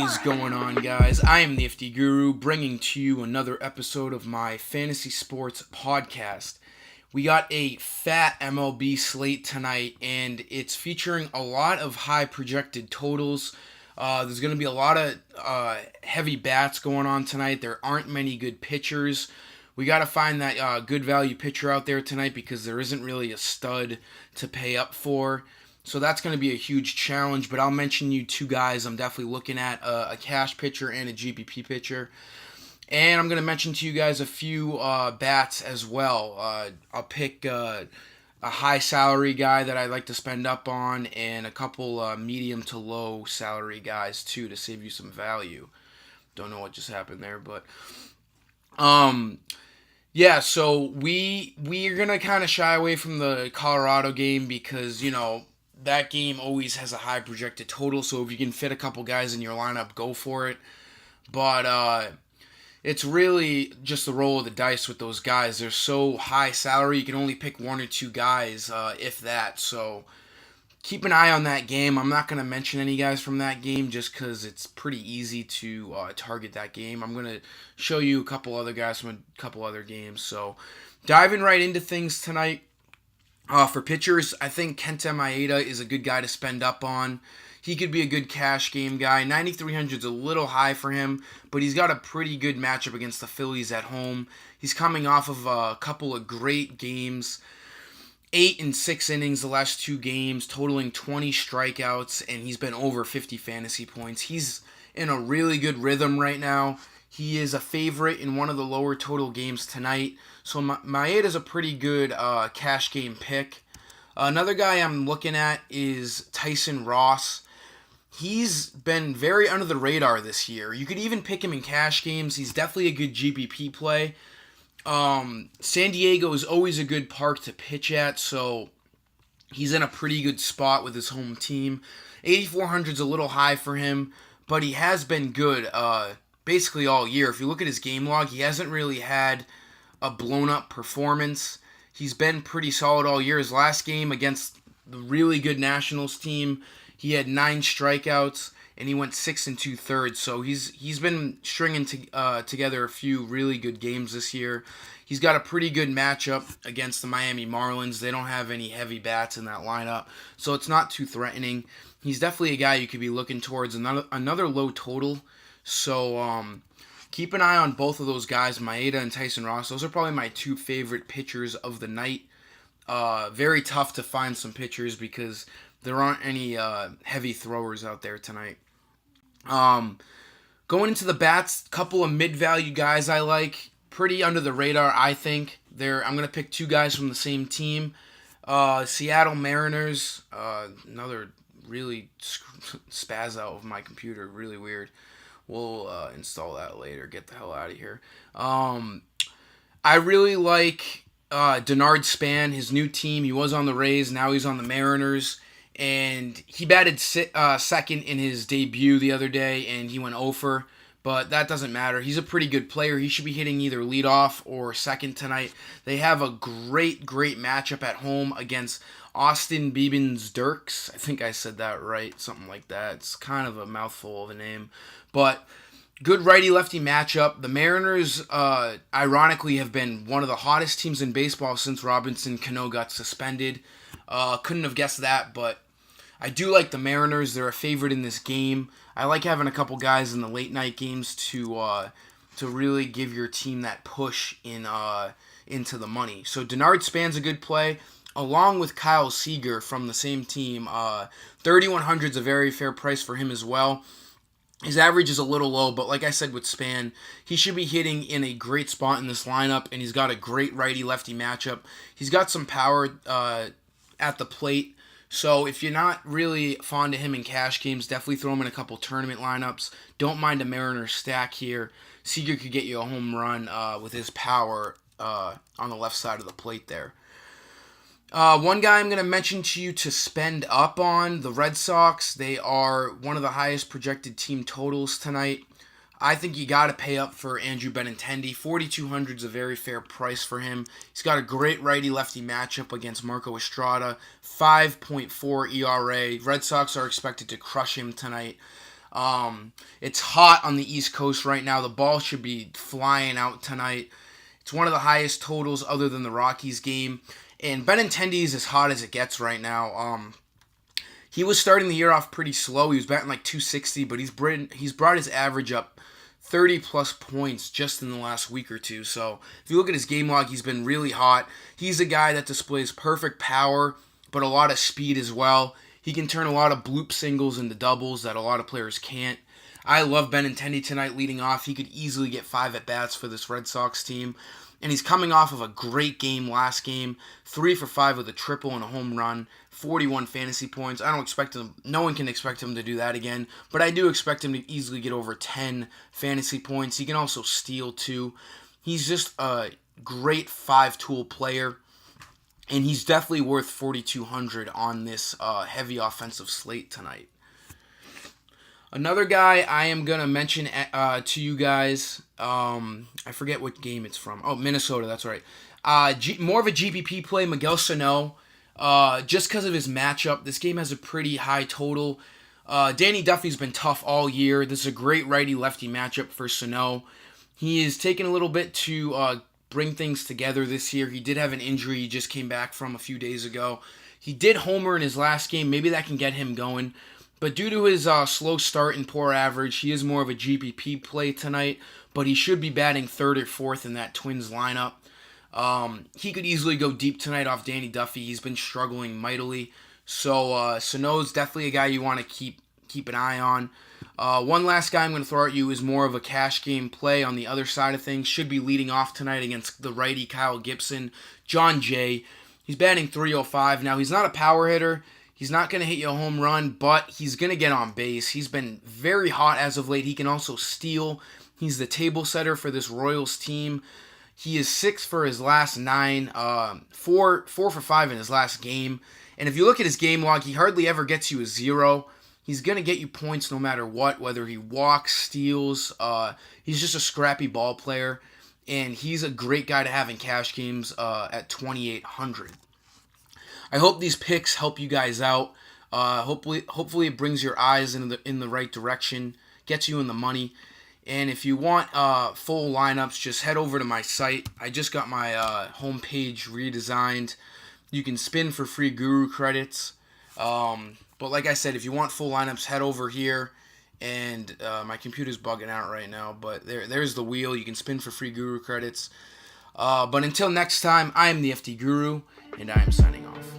is going on, guys? I am the FD Guru, bringing to you another episode of my fantasy sports podcast. We got a fat MLB slate tonight, and it's featuring a lot of high projected totals. There's going to be a lot of heavy bats going on tonight. There aren't many good pitchers. We got to find that good value pitcher out there tonight because there isn't really a stud to pay up for. So that's going to be a huge challenge, but I'll mention you two guys I'm definitely looking at, a cash pitcher and a GPP pitcher. And I'm going to mention to you guys a few bats as well. I'll pick a high salary guy that I'd like to spend up on and a couple medium to low salary guys too to save you some value. Don't know what just happened there, but yeah, so we're going to kind of shy away from the Colorado game because, that game always has a high projected total, so if you can fit a couple guys in your lineup, go for it. But it's really just the roll of the dice with those guys. They're so high salary, you can only pick one or two guys, if that. So keep an eye on that game. I'm not going to mention any guys from that game just because it's pretty easy to target that game. I'm going to show you a couple other guys from a couple other games. So diving right into things tonight. For pitchers, I think Kenta Maeda is a good guy to spend up on. He could be a good cash game guy. 9,300 is a little high for him, but he's got a pretty good matchup against the Phillies at home. He's coming off of a couple of great games. 8 and 6 innings the last two games, totaling 20 strikeouts, and he's been over 50 fantasy points. He's in a really good rhythm right now. He is a favorite in one of the lower total games tonight. So Maeda is a pretty good cash game pick. Another guy I'm looking at is Tyson Ross. He's been very under the radar this year. You could even pick him in cash games. He's definitely a good GPP play. San Diego is always a good park to pitch at, so he's in a pretty good spot with his home team. 8,400 is a little high for him, but he has been good basically all year. If you look at his game log, he hasn't really had a blown-up performance. He's been pretty solid all year. His last game against the really good Nationals team, he had 9 strikeouts, and he went 6 2/3. So he's been stringing together a few really good games this year. He's got a pretty good matchup against the Miami Marlins. They don't have any heavy bats in that lineup, so it's not too threatening. He's definitely a guy you could be looking towards another low total. So keep an eye on both of those guys, Maeda and Tyson Ross. Those are probably my two favorite pitchers of the night. Very tough to find some pitchers because there aren't any heavy throwers out there tonight. Going into the bats, couple of mid-value guys I like. Pretty under the radar, I think. I'm going to pick two guys from the same team. Seattle Mariners, another really spaz out of my computer, really weird. We'll install that later. Get the hell out of here. I really like Denard Span, his new team. He was on the Rays. Now he's on the Mariners. And he batted second in his debut the other day, and he went 0 but that doesn't matter. He's a pretty good player. He should be hitting either leadoff or second tonight. They have a great matchup at home against Austin Beebens Dirks. I think I said that right, something like that. It's kind of a mouthful of a name. But good righty-lefty matchup. The Mariners, ironically, have been one of the hottest teams in baseball since Robinson Cano got suspended. Couldn't have guessed that, but I do like the Mariners. They're a favorite in this game. I like having a couple guys in the late-night games to really give your team that push into the money. So Denard Span's a good play, along with Kyle Seager from the same team. 3,100 is a very fair price for him as well. His average is a little low, but like I said with Span, he should be hitting in a great spot in this lineup, and he's got a great righty-lefty matchup. He's got some power at the plate, so if you're not really fond of him in cash games, definitely throw him in a couple tournament lineups. Don't mind a Mariners stack here. Seager could get you a home run with his power on the left side of the plate there. One guy I'm going to mention to you to spend up on, the Red Sox. They are one of the highest projected team totals tonight. I think you got to pay up for Andrew Benintendi. 4,200 is a very fair price for him. He's got a great righty-lefty matchup against Marco Estrada. 5.4 ERA. Red Sox are expected to crush him tonight. It's hot on the East Coast right now. The ball should be flying out tonight. It's one of the highest totals other than the Rockies game. And Benintendi is as hot as it gets right now. He was starting the year off pretty slow. He was batting like 260, but he's brought his average up 30 plus points just in the last week or two. So if you look at his game log, he's been really hot. He's a guy that displays perfect power, but a lot of speed as well. He can turn a lot of bloop singles into doubles that a lot of players can't. I love Benintendi tonight leading off. He could easily get 5 at-bats for this Red Sox team. And he's coming off of a great game last game. 3 for 5 with a triple and a home run. 41 fantasy points. I don't expect him. No one can expect him to do that again. But I do expect him to easily get over 10 fantasy points. He can also steal too. He's just a great 5-tool player. And he's definitely worth 4,200 on this heavy offensive slate tonight. Another guy I am going to mention to you guys, I forget what game it's from. Oh, Minnesota, that's right. More of a GPP play, Miguel Sano. Just because of his matchup, this game has a pretty high total. Danny Duffy's been tough all year. This is a great righty-lefty matchup for Sano. He is taking a little bit to bring things together this year. He did have an injury he just came back from a few days ago. He did homer in his last game. Maybe that can get him going. But due to his slow start and poor average, he is more of a GPP play tonight. But he should be batting 3rd or 4th in that Twins lineup. He could easily go deep tonight off Danny Duffy. He's been struggling mightily. So Sano's definitely a guy you want to keep an eye on. One last guy I'm going to throw at you is more of a cash game play on the other side of things. Should be leading off tonight against the righty Kyle Gibson. John Jay. He's batting .305. Now, he's not a power hitter. He's not going to hit you a home run, but he's going to get on base. He's been very hot as of late. He can also steal. He's the table setter for this Royals team. He is 6 for his last 9, 4 for 5 in his last game. And if you look at his game log, he hardly ever gets you a 0. He's going to get you points no matter what, whether he walks, steals. He's just a scrappy ball player, and he's a great guy to have in cash games at 2,800. I hope these picks help you guys out. Hopefully it brings your eyes in the right direction, gets you in the money. And if you want full lineups, just head over to my site. I just got my homepage redesigned. You can spin for free Guru credits. But like I said, if you want full lineups, head over here. And my computer's bugging out right now, but there's the wheel. You can spin for free Guru credits. But until next time, I am the FD Guru, and I am signing off.